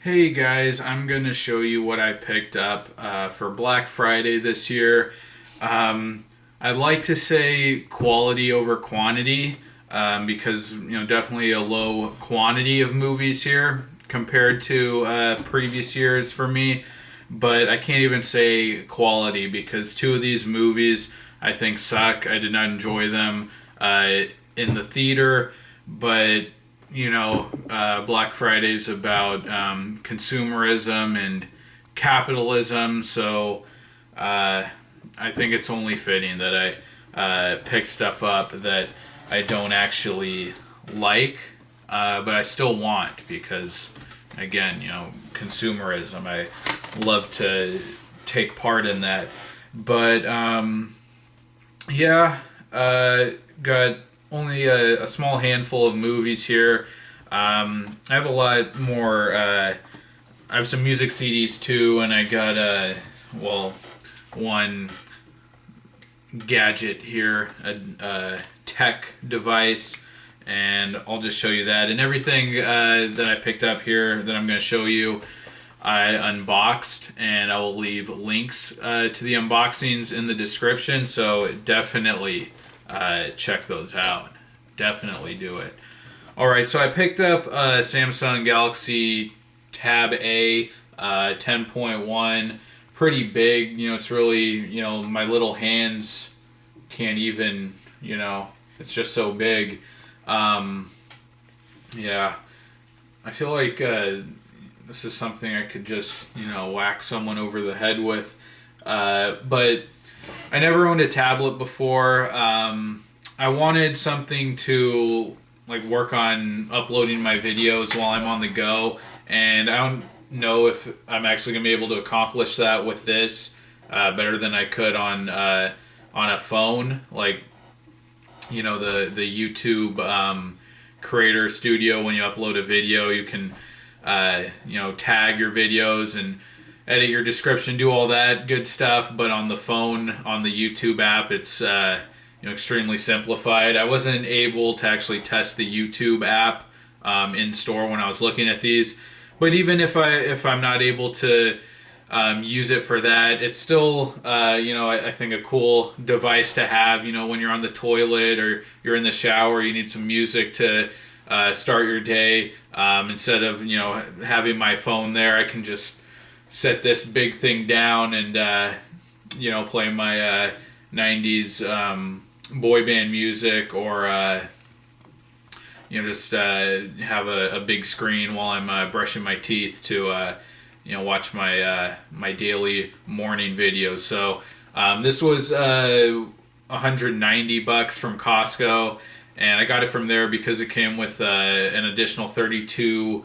Hey guys, I'm going to show you what I picked up for Black Friday this year. I'd like to say quality over quantity because, definitely a low quantity of movies here compared to previous years for me. But I can't even say quality because two of these movies I think suck. I did not enjoy them in the theater, but Black Friday's about consumerism and capitalism, so I think it's only fitting that I pick stuff up that I don't actually like, but I still want because, again, consumerism. I love to take part in that, but yeah, got only a small handful of movies here. I have a lot more. I have some music CDs too, and I got one gadget here, a tech device, and I'll just show you that. And everything that I picked up here that I'm going to show you, I unboxed, and I will leave links to the unboxings in the description. So definitely check those out. Definitely do it. All right, so I picked up Samsung Galaxy Tab A 10.1. Pretty big. It's really, my little hands can't even, it's just so big. Yeah, I feel like this is something I could just, whack someone over the head with. But I never owned a tablet before. I wanted something to work on uploading my videos while I'm on the go, and I don't know if I'm actually gonna be able to accomplish that with this better than I could on a phone. The YouTube Creator Studio. When you upload a video, you can tag your videos and edit your description, do all that good stuff. But on the phone, on the YouTube app, it's extremely simplified. I wasn't able to actually test the YouTube app in store when I was looking at these, but even if I'm not able to use it for that, it's still I think a cool device to have. When you're on the toilet or you're in the shower, you need some music to start your day. Instead of having my phone there, I can just set this big thing down and play my 90s boy band music, or just have a big screen while I'm brushing my teeth to watch my daily morning videos. So this was $190 from Costco, and I got it from there because it came with an additional 32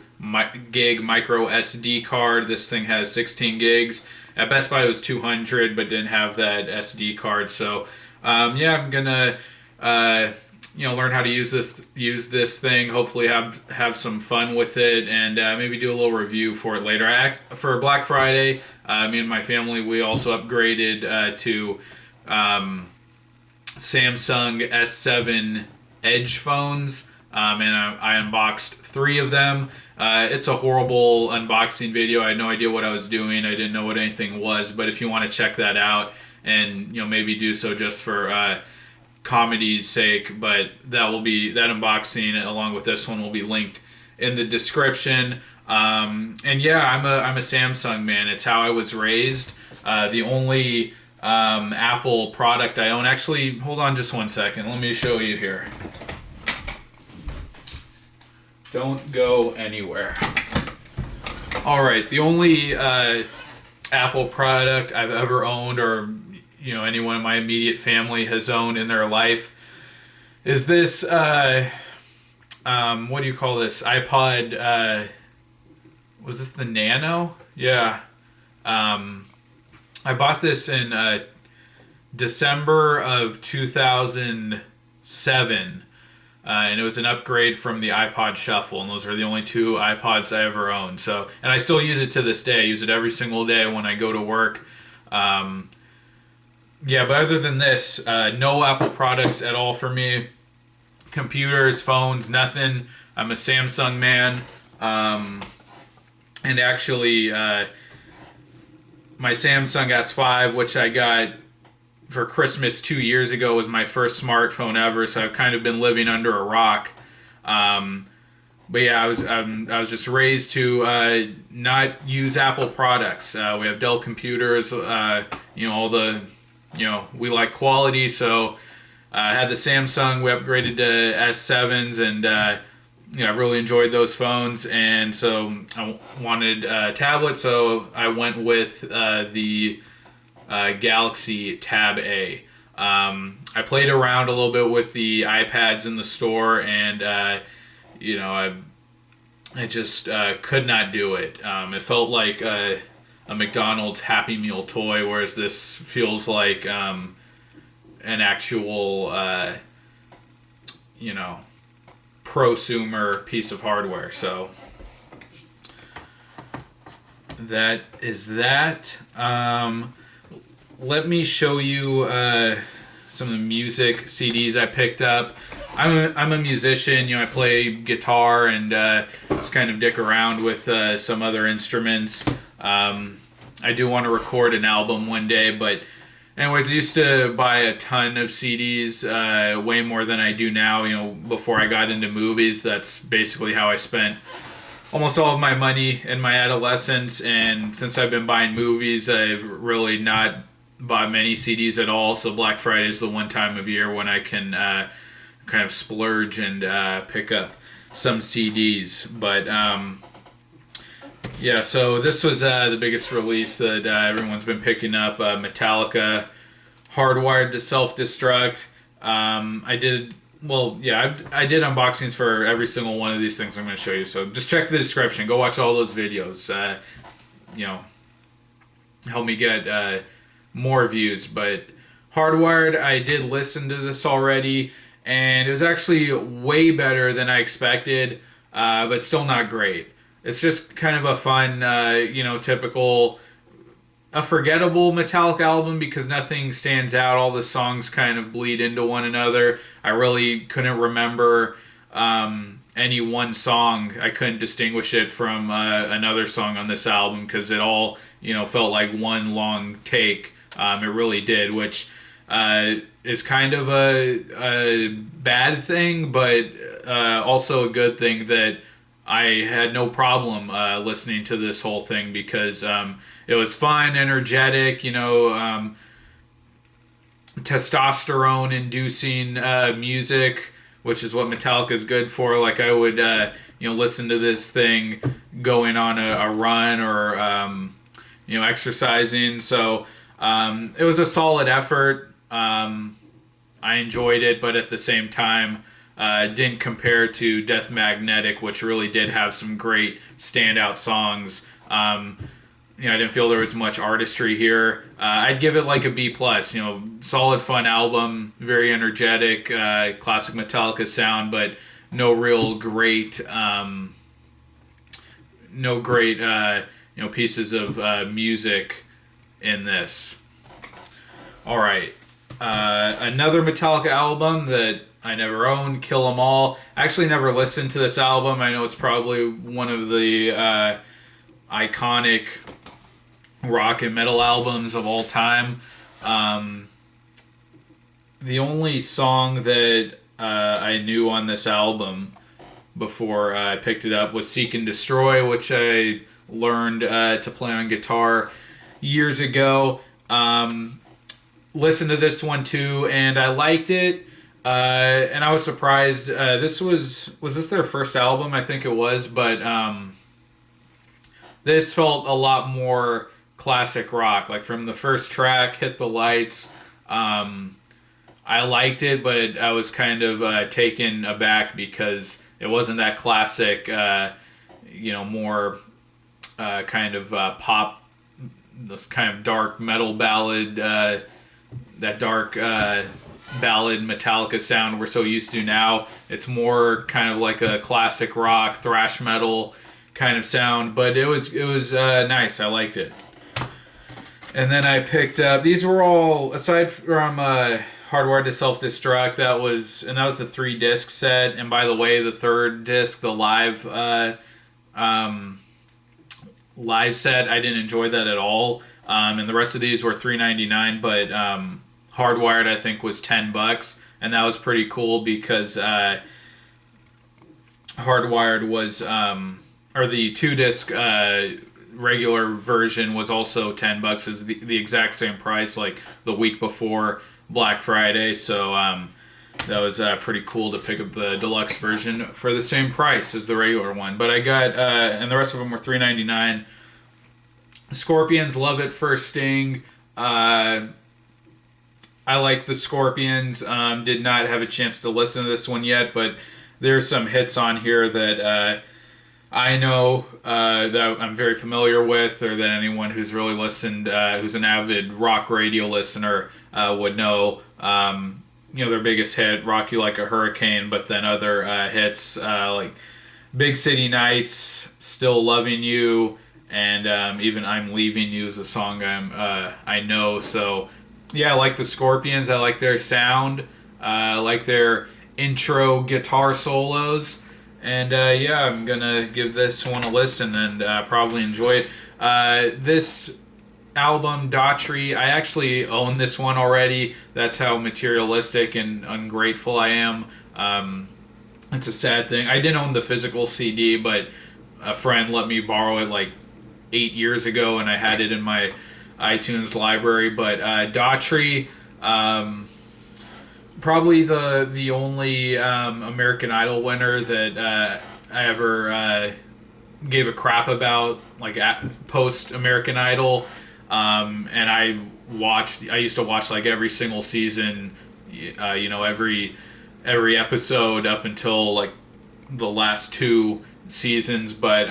gig micro SD card. This thing has 16 gigs. At Best Buy it was 200, but didn't have that SD card. So I'm gonna learn how to use this thing. Hopefully have some fun with it, and maybe do a little review for it later. For Black Friday, me and my family, we also upgraded to Samsung S7 Edge phones, and I unboxed 3 of them. It's a horrible unboxing video. I had no idea what I was doing. I didn't know what anything was, but if you want to check that out, and maybe do so just for comedy's sake, but that unboxing along with this one will be linked in the description. And yeah, I'm a Samsung man. It's how I was raised. The only Apple product I own. Actually, hold on just one second. Let me show you here. Don't go anywhere. All right, the only Apple product I've ever owned, or anyone in my immediate family has owned in their life, is this what do you call this iPod? Was this the Nano? Yeah. I bought this in December of 2007, and it was an upgrade from the iPod Shuffle, and those were the only 2 iPods I ever owned. So, and I still use it to this day. I use it every single day when I go to work. Yeah, but other than this, no Apple products at all for me. Computers, phones, nothing. I'm a Samsung man. And actually, my Samsung S5, which I got for Christmas 2 years ago, was my first smartphone ever. So I've kind of been living under a rock. But yeah, I was just raised to not use Apple products. We have Dell computers. All the we like quality. So I had the Samsung. We upgraded to S7s, and I've really enjoyed those phones. And so I wanted a tablet, so I went with the Galaxy Tab A. I played around a little bit with the iPads in the store, and I just could not do it. It felt like a McDonald's Happy Meal toy, whereas this feels like an actual, prosumer piece of hardware. So that is that. Let me show you some of the music CDs I picked up. I'm a musician. I play guitar and just kind of dick around with some other instruments. I do want to record an album one day, but anyways, I used to buy a ton of CDs, way more than I do now. Before I got into movies, that's basically how I spent almost all of my money in my adolescence. And since I've been buying movies, I've really not bought many CDs at all. So Black Friday is the one time of year when I can kind of splurge and pick up some CDs. But yeah, so this was the biggest release that everyone's been picking up. Metallica, Hardwired to Self-Destruct. I did unboxings for every single one of these things I'm going to show you. So just check the description. Go watch all those videos. Help me get more views. But Hardwired, I did listen to this already, and it was actually way better than I expected, but still not great. It's just kind of a fun, typical, a forgettable Metallica album because nothing stands out. All the songs kind of bleed into one another. I really couldn't remember any one song. I couldn't distinguish it from another song on this album because it all, felt like one long take. It really did, which is kind of a bad thing, but also a good thing that I had no problem listening to this whole thing because it was fun, energetic, testosterone-inducing music, which is what Metallica is good for. Like I would, listen to this thing going on a run or, exercising. So it was a solid effort. I enjoyed it, but at the same time, didn't compare to Death Magnetic, which really did have some great standout songs. I didn't feel there was much artistry here. I'd give it like a B+. Solid, fun album, very energetic, classic Metallica sound, but no real great, pieces of music in this. All right. Another Metallica album that I never owned, Kill 'Em All. I actually never listened to this album. I know it's probably one of the iconic rock and metal albums of all time. The only song that I knew on this album before I picked it up was Seek and Destroy, which I learned to play on guitar years ago. Listened to this one too, and I liked it. And I was surprised. This was this their first album? I think it was, but this felt a lot more classic rock. Like from the first track, Hit the Lights, I liked it, but I was kind of taken aback because it wasn't that classic, more kind of pop, this kind of dark metal ballad, that dark ballad Metallica sound we're so used to now. It's more kind of like a classic rock, thrash metal kind of sound, but it was nice. I liked it. And then I picked up, these were all, aside from Hardwired to Self-Destruct, that was the 3-disc set. And by the way, the third disc, the live live set, I didn't enjoy that at all. And the rest of these were $3.99, but Hardwired, I think, was $10, and that was pretty cool because Hardwired was, or the 2 disc regular version was also $10, is the exact same price like the week before Black Friday. So that was pretty cool to pick up the deluxe version for the same price as the regular one. But I got, and the rest of them were $3.99. Scorpions, Love It for Sting. I like the Scorpions. Did not have a chance to listen to this one yet, but there's some hits on here that I know that I'm very familiar with, or that anyone who's really listened, who's an avid rock radio listener, would know. Their biggest hit, Rock You Like a Hurricane, but then other hits like Big City Nights, Still Loving You, and even I'm Leaving You is a song I know. So yeah, I like the Scorpions. I like their sound. I like their intro guitar solos. And yeah, I'm going to give this one a listen and probably enjoy it. This album, Daughtry, I actually own this one already. That's how materialistic and ungrateful I am. It's a sad thing. I didn't own the physical CD, but a friend let me borrow it like 8 years ago, and I had it in my iTunes library. But Daughtry, probably the only American Idol winner that I ever gave a crap about, like post American Idol. And I used to watch like every single season, every episode up until like the last 2 seasons. But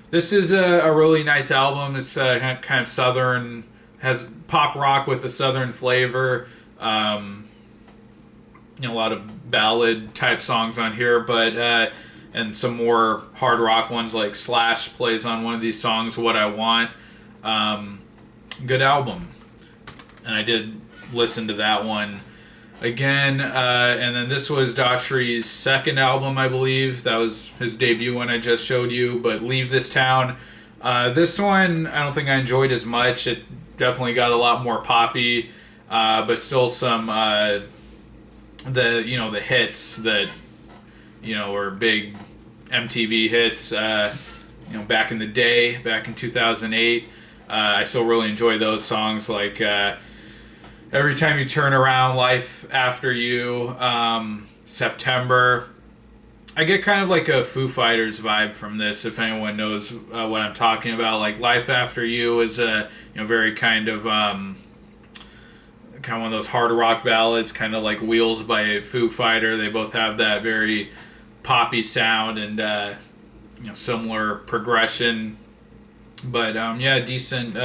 this is a really nice album. It's kind of southern, has pop rock with a southern flavor. A lot of ballad type songs on here, but and some more hard rock ones, like Slash plays on one of these songs, What I Want. Good album, and I did listen to that one again. And then this was Daughtry's second album, I believe. That was his debut one I just showed you, but Leave This Town. This one I don't think I enjoyed as much. It definitely got a lot more poppy, but still some the hits that were big MTV hits. Back in the day, back in 2008. I still really enjoy those songs, like Every Time You Turn Around, Life After You, September. I get kind of like a Foo Fighters vibe from this, if anyone knows what I'm talking about. Like Life After You is a very kind of one of those hard rock ballads, kind of like Wheels by Foo Fighter. They both have that very poppy sound and similar progression. But decent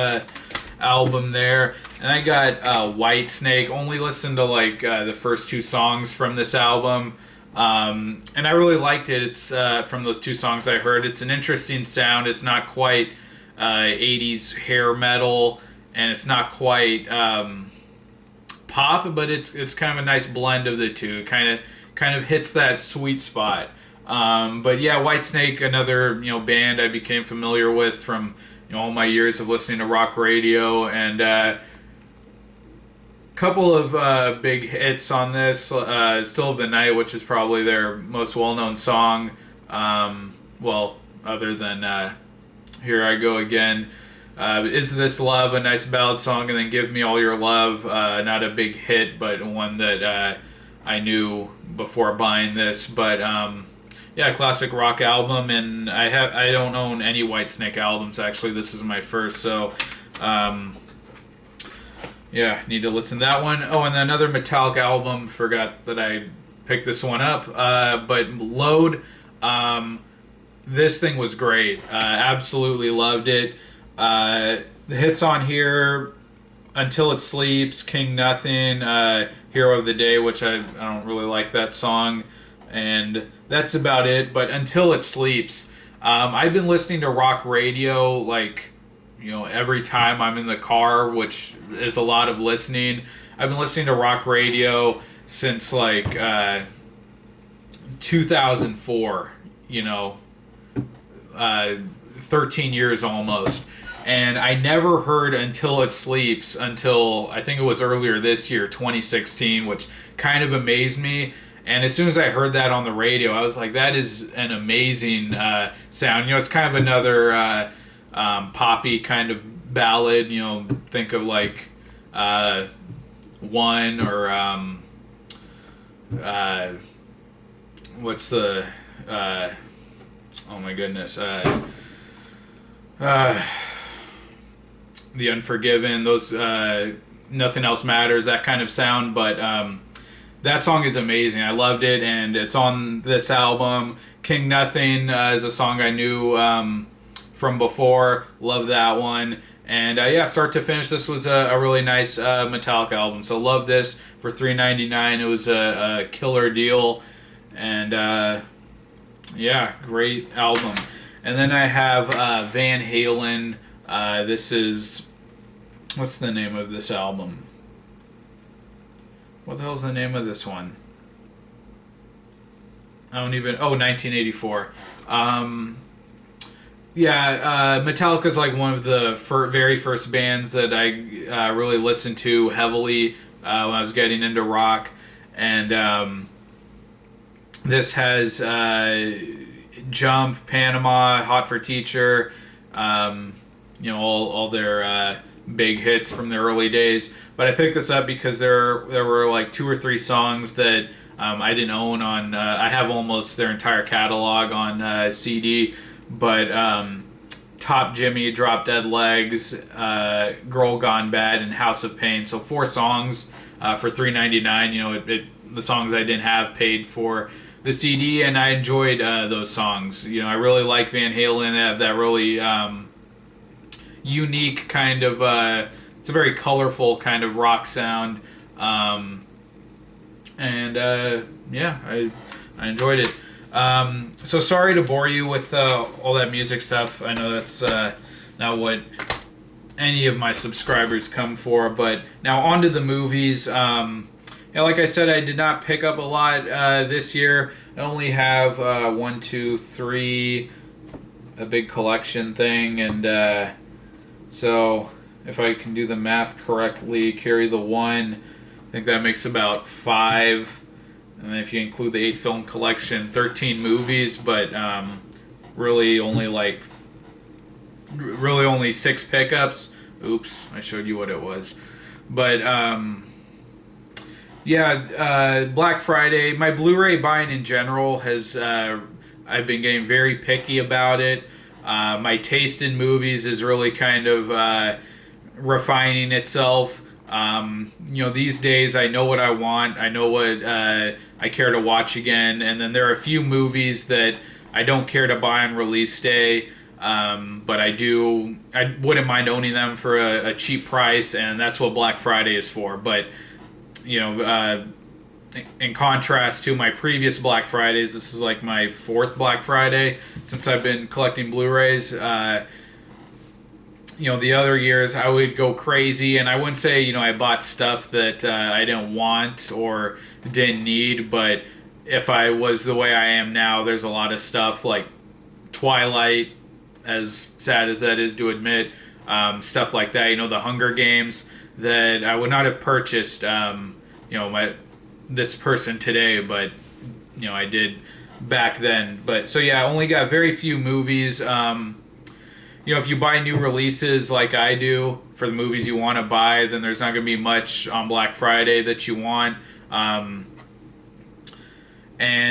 album there. And I got White Snake. Only listened to like the first 2 songs from this album, and I really liked it. It's from those 2 songs I heard. It's an interesting sound. It's not quite 80s hair metal, and it's not quite pop, but it's kind of a nice blend of the two. Kind of hits that sweet spot. But yeah, Whitesnake, another band I became familiar with from all my years of listening to rock radio, and couple of big hits on this. Still of the Night, which is probably their most well-known song. Other than Here I Go Again. Is This Love, a nice ballad song, and then Give Me All Your Love, not a big hit, but one that I knew before buying this. But classic rock album, and I don't own any Whitesnake albums, actually. This is my first, so need to listen to that one. Oh, and then another Metallica album, forgot that I picked this one up, but Load. This thing was great. Absolutely loved it. The hits on here, Until It Sleeps, King Nothing, Hero of the Day, which I don't really like that song, and that's about it. But Until It Sleeps, I've been listening to rock radio like every time I'm in the car, which is a lot of listening. I've been listening to rock radio since like 2004, 13 years almost. And I never heard Until It Sleeps until I think it was earlier this year, 2016, which kind of amazed me. And as soon as I heard that on the radio, I was like, that is an amazing sound. You know, it's kind of another poppy kind of ballad. You know, think of like One or what's the oh my goodness, The Unforgiven, those Nothing Else Matters, that kind of sound. But that song is amazing. I loved it, and it's on this album. King Nothing is a song I knew from before. Love that one. And yeah, start to finish, this was a really nice Metallica album. So love this for $3.99. It was a killer deal. And yeah, great album. And then I have Van Halen. This is, what's the name of this album? What the hell's the name of this one? I don't even, 1984. Yeah, Metallica's like one of the very first bands that I really listened to heavily when I was getting into rock. And this has Jump, Panama, Hot for Teacher, you know, all their big hits from the early days. But I picked this up because there were like 2 or 3 songs that I didn't own on. I have almost their entire catalog on CD, but Top Jimmy, Drop Dead Legs, Girl Gone Bad, and House of Pain. So 4 songs for $3.99. You know, the songs I didn't have paid for the CD, and I enjoyed those songs. You know, I really like Van Halen. They have that really unique kind of it's a very colorful kind of rock sound, and yeah, I enjoyed it. So sorry to bore you with all that music stuff. I know that's not what any of my subscribers come for, but now on to the movies. Yeah, like I said, I did not pick up a lot this year. I only have 1, 2, 3, a big collection thing, and so if I can do the math correctly, carry the 1, I think that makes about 5. And then if you include the 8 film collection, 13 movies, but really only 6 pickups. Oops, I showed you what it was. But yeah, Black Friday, my Blu-ray buying in general has, I've been getting very picky about it. My taste in movies is really kind of refining itself. You know, these days I know what I want. I know what I care to watch again. And then there are a few movies that I don't care to buy on release day. But I wouldn't mind owning them for a cheap price. And that's what Black Friday is for. But, you know, in contrast to my previous Black Fridays, this is like my 4th Black Friday since I've been collecting Blu-rays. You know, the other years I would go crazy, and I wouldn't say, you know, I bought stuff that I didn't want or didn't need, but if I was the way I am now, there's a lot of stuff like Twilight, as sad as that is to admit, stuff like that, you know, the Hunger Games, that I would not have purchased, you know, this person today, but, you know, I did back then. But, so yeah, I only got very few movies. You know, if you buy new releases like I do for the movies you want to buy, then there's not going to be much on Black Friday that you want. And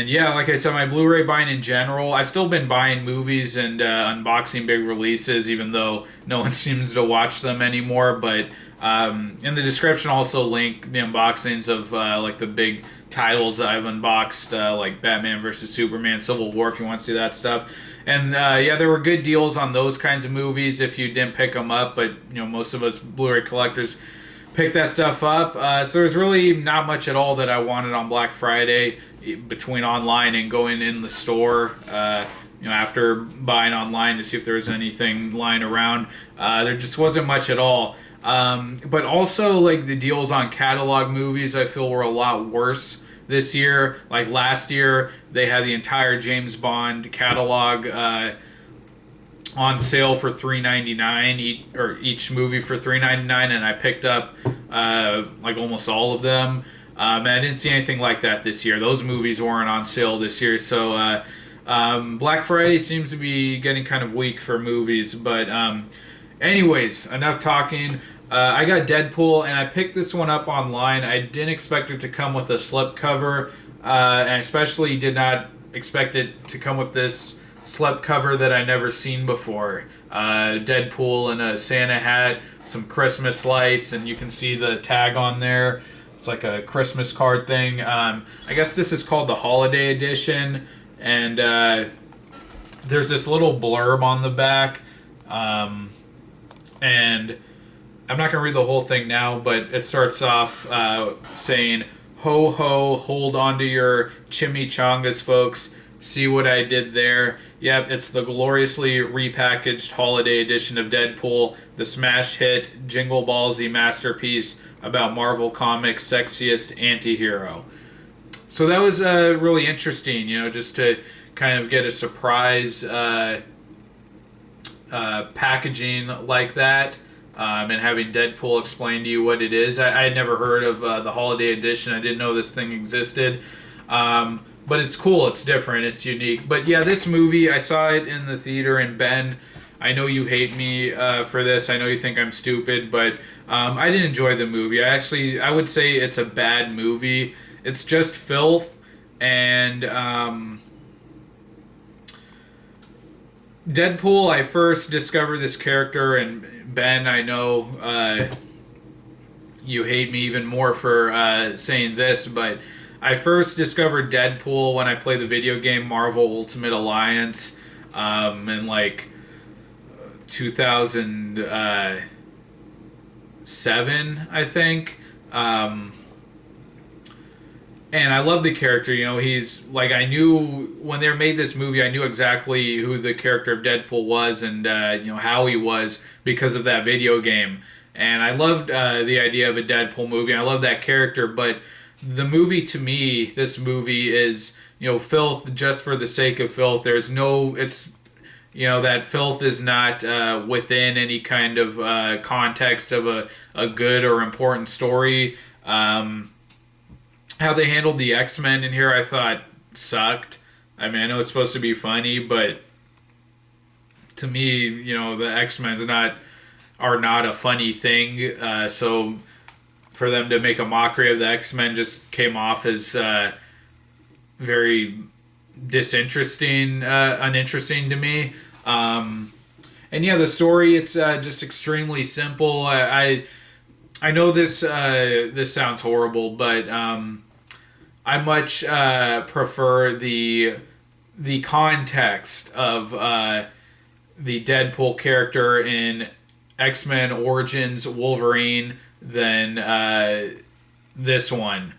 yeah, like I said, my Blu-ray buying in general, I've still been buying movies and unboxing big releases, even though no one seems to watch them anymore. But in the description, I'll also link the unboxings of like the big titles that I've unboxed, like Batman vs. Superman, Civil War, if you want to see that stuff. And yeah, there were good deals on those kinds of movies if you didn't pick them up, but you know, most of us Blu-ray collectors pick that stuff up. So there's really not much at all that I wanted on Black Friday between online and going in the store. You know, after buying online to see if there was anything lying around, there just wasn't much at all. But also, like, the deals on catalog movies, I feel were a lot worse this year. Like last year, they had the entire James Bond catalog on sale for $3.99 or each movie for $3.99, and I picked up like almost all of them. And I didn't see anything like that this year. Those movies weren't on sale this year, so Black Friday seems to be getting kind of weak for movies. But anyways, enough talking. I got Deadpool, and I picked this one up online. I didn't expect it to come with a slipcover, and I especially did not expect it to come with this slipcover that I never seen before. Deadpool in a Santa hat, some Christmas lights, and you can see the tag on there. It's like a Christmas card thing. I guess this is called the Holiday Edition, and there's this little blurb on the back, and I'm not going to read the whole thing now, but it starts off saying, "Ho ho, hold on to your chimichangas, folks. See what I did there? Yep, it's the gloriously repackaged holiday edition of Deadpool, the smash hit, jingle ballsy masterpiece about Marvel Comics' sexiest anti-hero." So that was really interesting, just to kind of get a surprise packaging like that. And having Deadpool explain to you what it is. I had never heard of the holiday edition. I didn't know this thing existed. But it's cool. It's different. It's unique. But yeah, this movie, I saw it in the theater. And Ben, I know you hate me for this. I know you think I'm stupid. But I didn't enjoy the movie. I would say it's a bad movie. It's just filth. And Deadpool, I first discovered this character, and Ben, I know you hate me even more for saying this, but I first discovered Deadpool when I played the video game Marvel Ultimate Alliance in like 2007, I think. And I love the character. He's like, I knew when they made this movie, I knew exactly who the character of Deadpool was, and how he was because of that video game. And I loved the idea of a Deadpool movie. I love that character, but the movie, to me, this movie is filth just for the sake of filth. There's no, it's that filth is not within any kind of context of a good or important story. How they handled the X-Men in here, I thought sucked. I mean, I know it's supposed to be funny, but to me, the X-Men's are not a funny thing. So for them to make a mockery of the X-Men just came off as very uninteresting to me. And yeah, the story, it's just extremely simple. I know this sounds horrible, but I much prefer the context of the Deadpool character in X-Men Origins Wolverine than this one,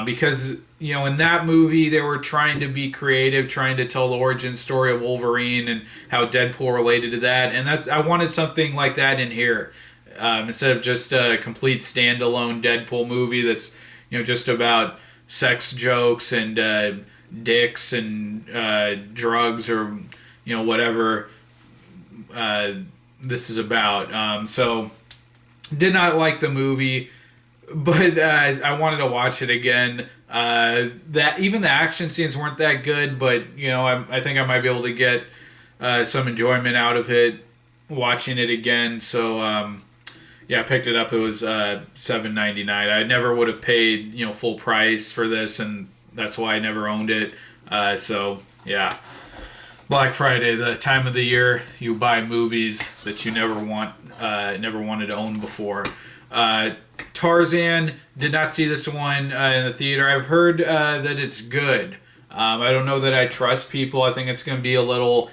because in that movie they were trying to be creative, trying to tell the origin story of Wolverine and how Deadpool related to that, and I wanted something like that in here. Instead of just a complete standalone Deadpool movie that's just about sex jokes and dicks and drugs or whatever this is about. So did not like the movie, but I wanted to watch it again. That even the action scenes weren't that good, but I think I might be able to get some enjoyment out of it watching it again. So yeah, I picked it up. It was $7.99. I never would have paid full price for this, and that's why I never owned it. So yeah, Black Friday, the time of the year you buy movies that you never wanted to own before. Tarzan, did not see this one in the theater. I've heard that it's good. I don't know that I trust people. I think it's going to be a little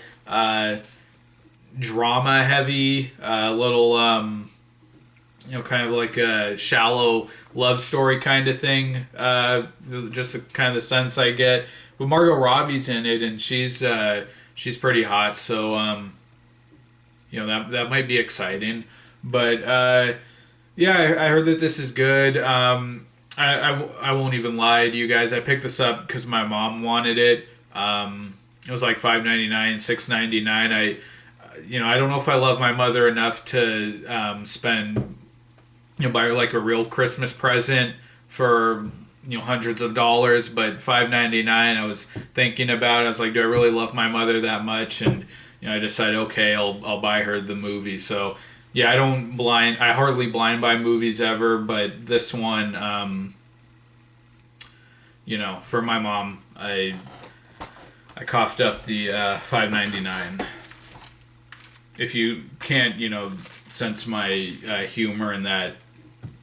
drama heavy, a little kind of like a shallow love story kind of thing. Just the kind of the sense I get. But Margot Robbie's in it, and she's pretty hot. So that might be exciting. But yeah, I heard that this is good. I won't even lie to you guys. I picked this up because my mom wanted it. It was like $5.99, $6.99. I don't know if I love my mother enough to spend, buy her like a real Christmas present for hundreds of dollars, but $5.99. I was thinking about it. I was like, do I really love my mother that much? And I decided, okay, I'll buy her the movie. So yeah, I hardly blind buy movies ever, but this one, for my mom, I coughed up the $5.99. If you can't, sense my humor in that,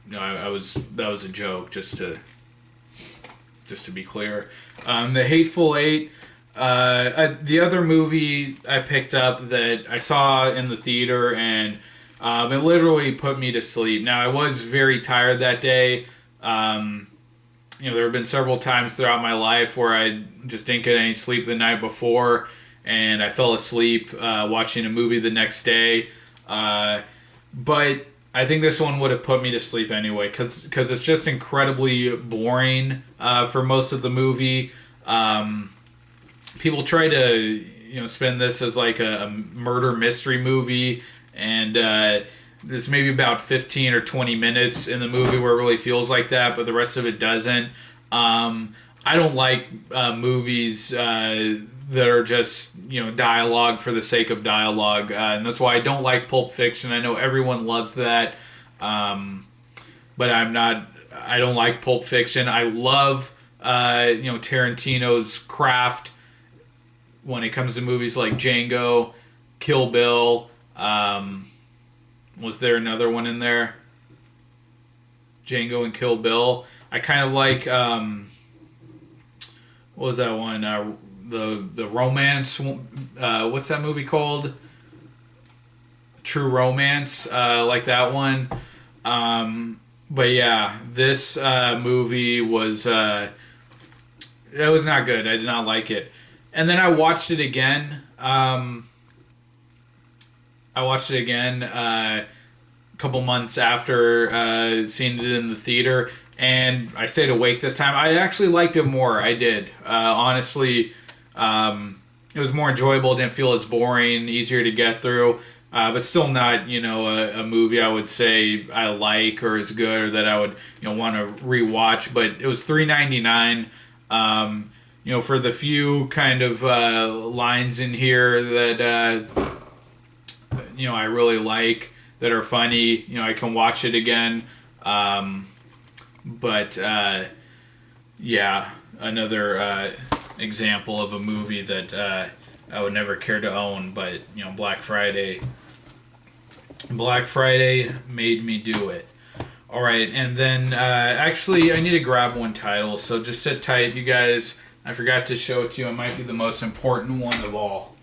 that was a joke, just to be clear. The Hateful Eight. The other movie I picked up that I saw in the theater, and it literally put me to sleep. Now, I was very tired that day. There have been several times throughout my life where I just didn't get any sleep the night before, and I fell asleep watching a movie the next day. But I think this one would have put me to sleep anyway, because it's just incredibly boring for most of the movie. People try to spin this as like a murder mystery movie, and there's maybe about 15 or 20 minutes in the movie where it really feels like that, but the rest of it doesn't. I don't like movies that are just dialogue for the sake of dialogue, and that's why I don't like Pulp Fiction. I know everyone loves that, but I don't like Pulp Fiction. I love Tarantino's craft when it comes to movies like Django, Kill Bill. Was there another one in there? Django and Kill Bill. I kind of like what was that one? The romance. What's that movie called? True Romance. Like that one. But yeah, this movie was it was not good. I did not like it. And then I watched it again. A couple months after seeing it in the theater, and I stayed awake this time. I actually liked it more. I did. Honestly, it was more enjoyable. Didn't feel as boring. Easier to get through. But still not, a movie I would say I like or is good or that I would, want to rewatch. But it was $3.99. For the few kind of lines in here that I really like, that are funny, I can watch it again. But yeah, another example of a movie that I would never care to own. But Black Friday made me do it. All right, and then actually I need to grab one title, so just sit tight, you guys. I forgot to show it to you. It might be the most important one of all.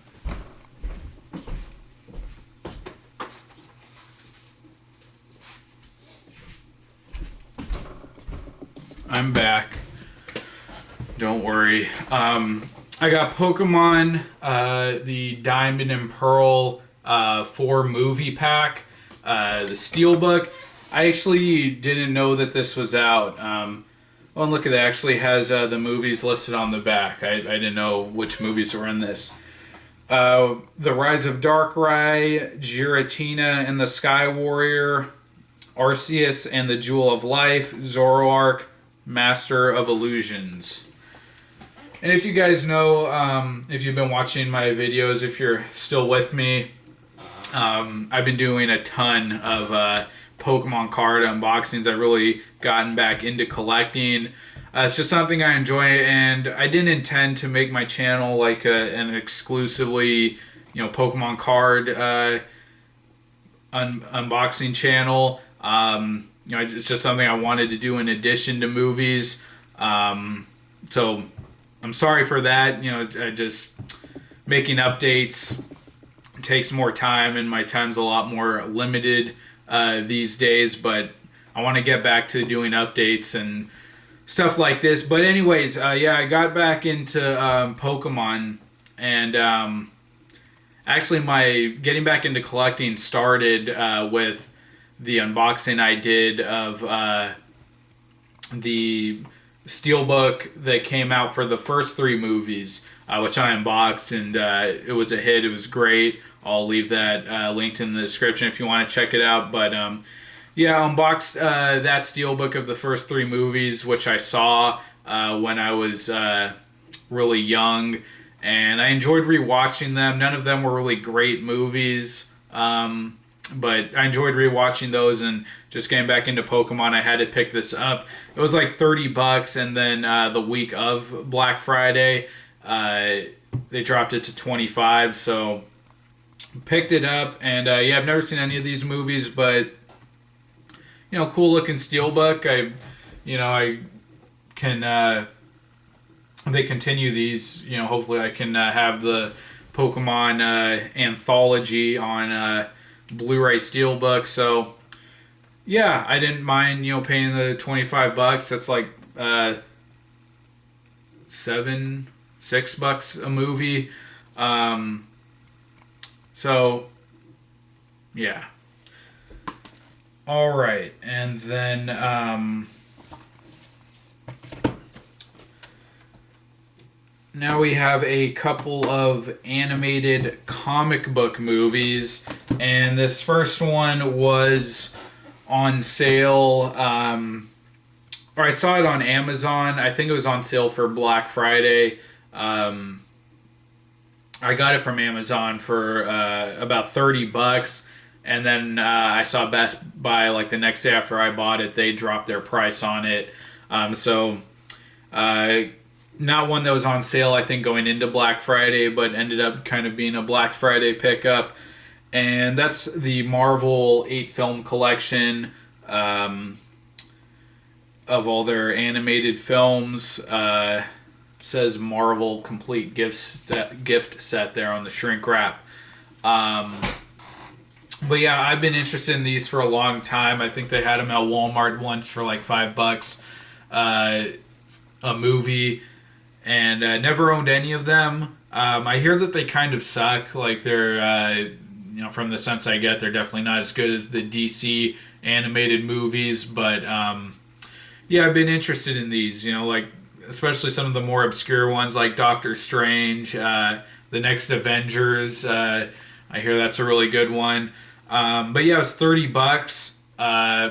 I'm back. Don't worry. I got Pokemon, the Diamond and Pearl 4 movie pack, the Steelbook. I actually didn't know that this was out. Oh, and look at that. It actually has the movies listed on the back. I didn't know which movies were in this. The Rise of Darkrai, Giratina and the Sky Warrior, Arceus and the Jewel of Life, Zoroark, Master of Illusions. And if you guys know, if you've been watching my videos, if you're still with me, I've been doing a ton of Pokemon card unboxings. I've really gotten back into collecting. It's just something I enjoy, and I didn't intend to make my channel like an exclusively, Pokemon card unboxing channel. It's just something I wanted to do in addition to movies. So I'm sorry for that. I just making updates takes more time, and my time's a lot more limited these days. But I want to get back to doing updates and stuff like this. But anyways, I got back into Pokemon, and actually my getting back into collecting started with the unboxing I did of the steelbook that came out for the first three movies, which I unboxed, and it was a hit. It was great. I'll leave that linked in the description if you want to check it out. But yeah, I unboxed that steelbook of the first three movies, which I saw when I was really young, and I enjoyed rewatching them. None of them were really great movies. But I enjoyed rewatching those, and just getting back into Pokemon, I had to pick this up. It was like $30, and then the week of Black Friday, they dropped it to 25. So picked it up, and yeah, I've never seen any of these movies, but cool looking steelbook. I can they continue these. Hopefully, I can have the Pokemon anthology on Blu-ray steelbook. So yeah, I didn't mind paying the $25. That's like $6 a movie. So yeah. All right, and then now we have a couple of animated comic book movies, and this first one was on sale. Or I saw it on Amazon. I think it was on sale for Black Friday. I got it from Amazon for about $30, and then I saw Best Buy like the next day after I bought it. They dropped their price on it. Not one that was on sale, I think, going into Black Friday, but ended up kind of being a Black Friday pickup. And that's the Marvel 8-film collection of all their animated films. It says Marvel Complete gift set there on the shrink wrap. But yeah, I've been interested in these for a long time. I think they had them at Walmart once for like $5 a movie. And never owned any of them. I hear that they kind of suck. Like they're, from the sense I get, they're definitely not as good as the DC animated movies. But yeah, I've been interested in these. Especially some of the more obscure ones, like Doctor Strange, the next Avengers. I hear that's a really good one. But yeah, it was $30.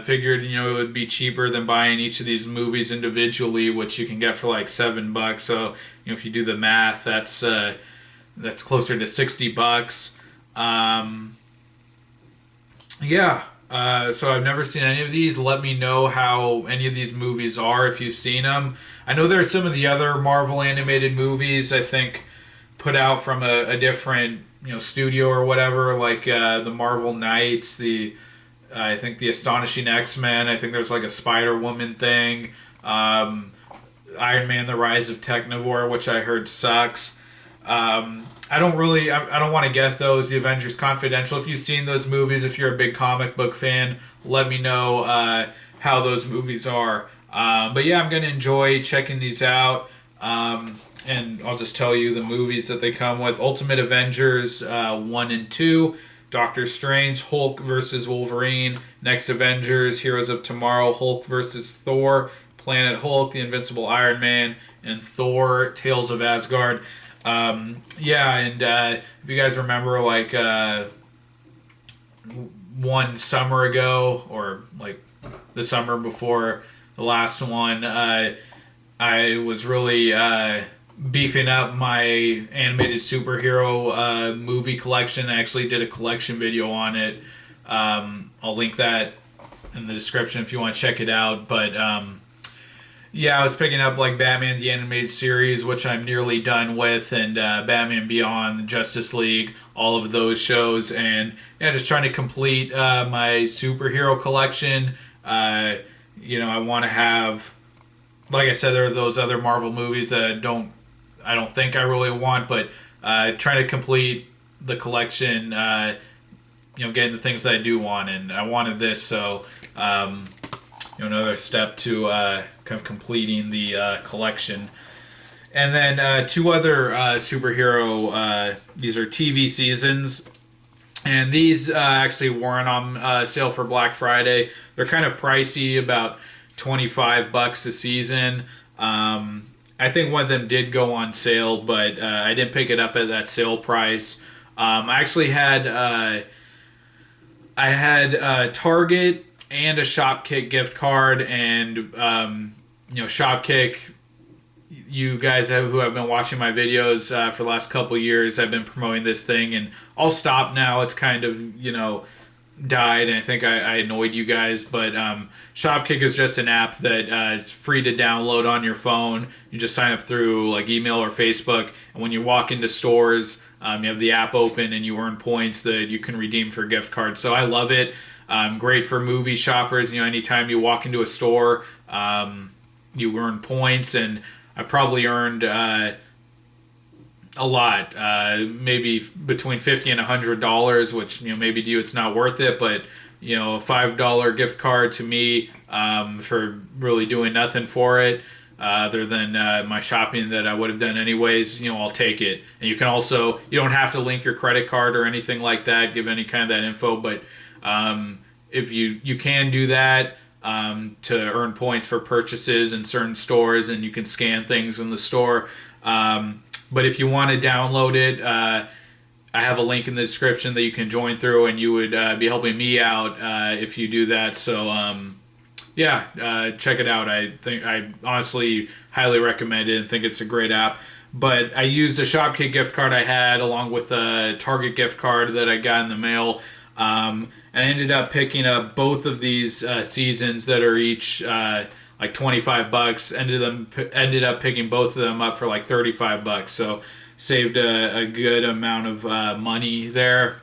Figured it would be cheaper than buying each of these movies individually, which you can get for like $7. So if you do the math, that's closer to $60. Yeah. So I've never seen any of these. Let me know how any of these movies are if you've seen them. I know there are some of the other Marvel animated movies, I think, put out from a different studio or whatever, like the Marvel Knights, I think the Astonishing X-Men. I think there's like a Spider-Woman thing. Iron Man: The Rise of Technivore, which I heard sucks. I don't want to get those. The Avengers Confidential. If you've seen those movies, if you're a big comic book fan, let me know how those movies are. But yeah, I'm going to enjoy checking these out. And I'll just tell you the movies that they come with. Ultimate Avengers 1 and 2. Doctor Strange, Hulk versus Wolverine. Next Avengers, Heroes of Tomorrow, Hulk versus Thor. Planet Hulk, The Invincible Iron Man, and Thor, Tales of Asgard. Yeah, and if you guys remember, like, one summer ago, or like the summer before the last one, I was really beefing up my animated superhero movie collection. I actually did a collection video on it. I'll link that in the description if you want to check it out. But yeah, I was picking up like Batman the Animated Series, which I'm nearly done with, and Batman Beyond, Justice League, all of those shows, and yeah, just trying to complete my superhero collection. I want to have, like I said, there are those other Marvel movies that I don't think I really want, but trying to complete the collection, getting the things that I do want, and I wanted this, so another step to kind of completing the collection. And then two other superhero, these are TV seasons, and these actually weren't on sale for Black Friday. They're kind of pricey, about $25 a season. I think one of them did go on sale, but I didn't pick it up at that sale price. I actually had Target and a Shopkick gift card, and Shopkick. You guys who have been watching my videos for the last couple years, I've been promoting this thing, and I'll stop now. It's kind of died, and I think I annoyed you guys, but Shopkick is just an app that is free to download on your phone. You just sign up through like email or Facebook, and when you walk into stores, you have the app open and you earn points that you can redeem for gift cards. So I love it. Great for movie shoppers. Anytime you walk into a store, you earn points, and I probably earned a lot, maybe between $50 and $100, which maybe to you it's not worth it, but a $5 gift card to me for really doing nothing for it other than my shopping that I would have done anyways. I'll take it. And you can also, you don't have to link your credit card or anything like that, give any kind of that info, but if you can do that to earn points for purchases in certain stores, and you can scan things in the store. But if you want to download it, I have a link in the description that you can join through, and you would be helping me out if you do that. So, check it out. I honestly highly recommend it and think it's a great app. But I used a Shopkick gift card I had along with a Target gift card that I got in the mail. And I ended up picking up both of these seasons that are each like $25. Ended up picking both of them up for like $35. So saved a good amount of money there.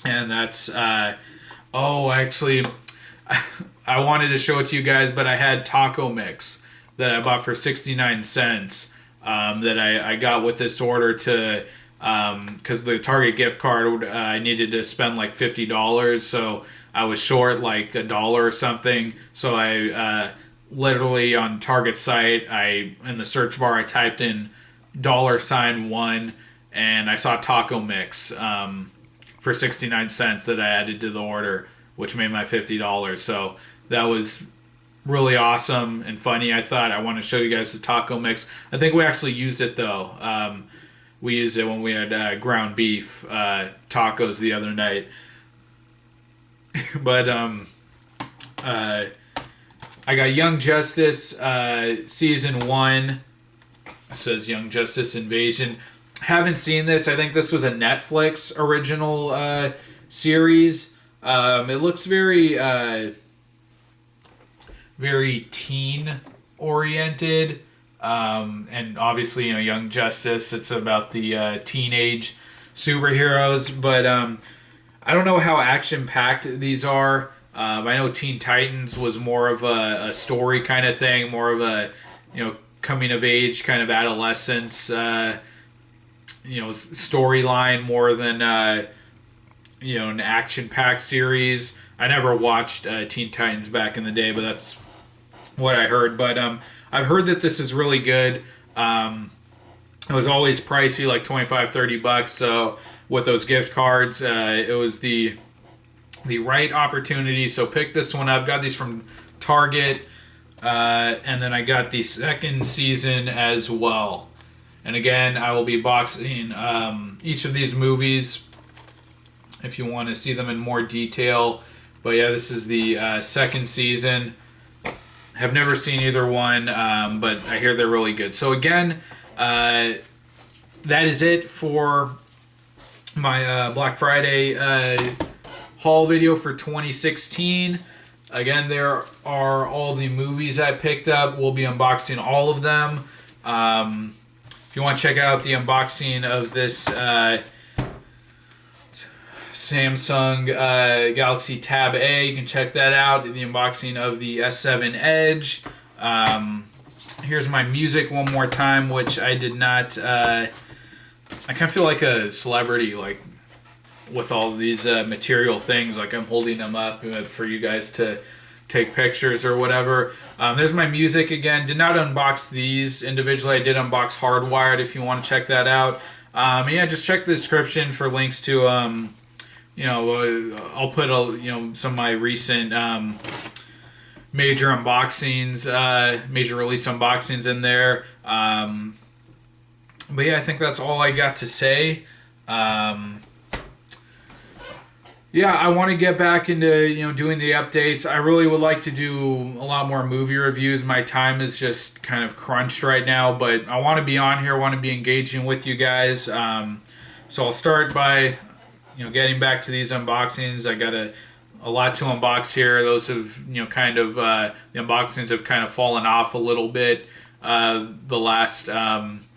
And that's actually I wanted to show it to you guys, but I had taco mix that I bought for 69 cents that I got with this order to because the Target gift card I needed to spend like $50, so I was short like $1 or something. So I literally on Target site, in the search bar I typed in $1 and I saw taco mix for 69 cents that I added to the order, which made my $50. So that was really awesome and funny. I thought I want to show you guys the taco mix. I think we actually used it though. We used it when we had ground beef tacos the other night. But I got Young Justice season 1. It says Young Justice Invasion. Haven't seen this. I think this was a Netflix original series. It looks very very teen oriented. And obviously, Young Justice, it's about the teenage superheroes, but I don't know how action-packed these are. I know Teen Titans was more of a story kind of thing, more of a, coming-of-age kind of adolescence, storyline more than, an action-packed series. I never watched Teen Titans back in the day, but that's what I heard. But I've heard that this is really good. It was always pricey, like $25-$30. So with those gift cards, it was the right opportunity. So pick this one up. Got these from Target, and then I got the second season as well. And again, I will be boxing each of these movies if you want to see them in more detail. But yeah, this is the second season. Have never seen either one, but I hear they're really good. So again, that is it for my Black Friday haul video for 2016. Again, there are all the movies I picked up. We'll be unboxing all of them. If you want to check out the unboxing of this Samsung Galaxy Tab A, you can check that out. The unboxing of the S7 Edge. Here's my music one more time, which I did not. I kind of feel like a celebrity, like with all of these material things. Like I'm holding them up for you guys to take pictures or whatever. There's my music again. Did not unbox these individually. I did unbox Hardwired if you want to check that out. Just check the description for links to I'll put some of my recent major unboxings, major release unboxings in there. But yeah, I think that's all I got to say. Yeah, I want to get back into doing the updates. I really would like to do a lot more movie reviews. My time is just kind of crunched right now, but I want to be on here. I want to be engaging with you guys. So I'll start by getting back to these unboxings. I got a lot to unbox here. Those have kind of the unboxings have kind of fallen off a little bit the last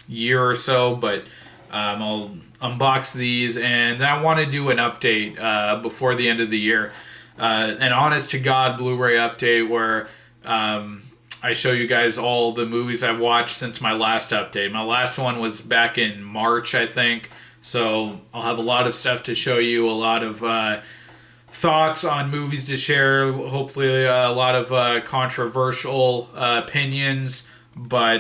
year or so, but I'll unbox these, and then I want to do an update before the end of the year, an honest to God Blu-ray update where I show you guys all the movies I've watched since my last update. My last one was back in March, I think, so I'll have a lot of stuff to show you, a lot of thoughts on movies to share, hopefully a lot of controversial opinions, but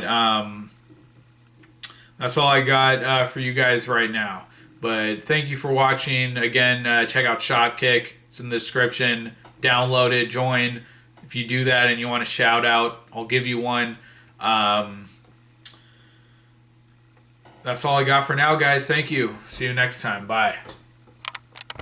that's all I got for you guys right now. But thank you for watching. Again, check out Shopkick. It's in the description. Download it, join. If you do that and you want a shout out, I'll give you one. That's all I got for now, guys. Thank you. See you next time. Bye.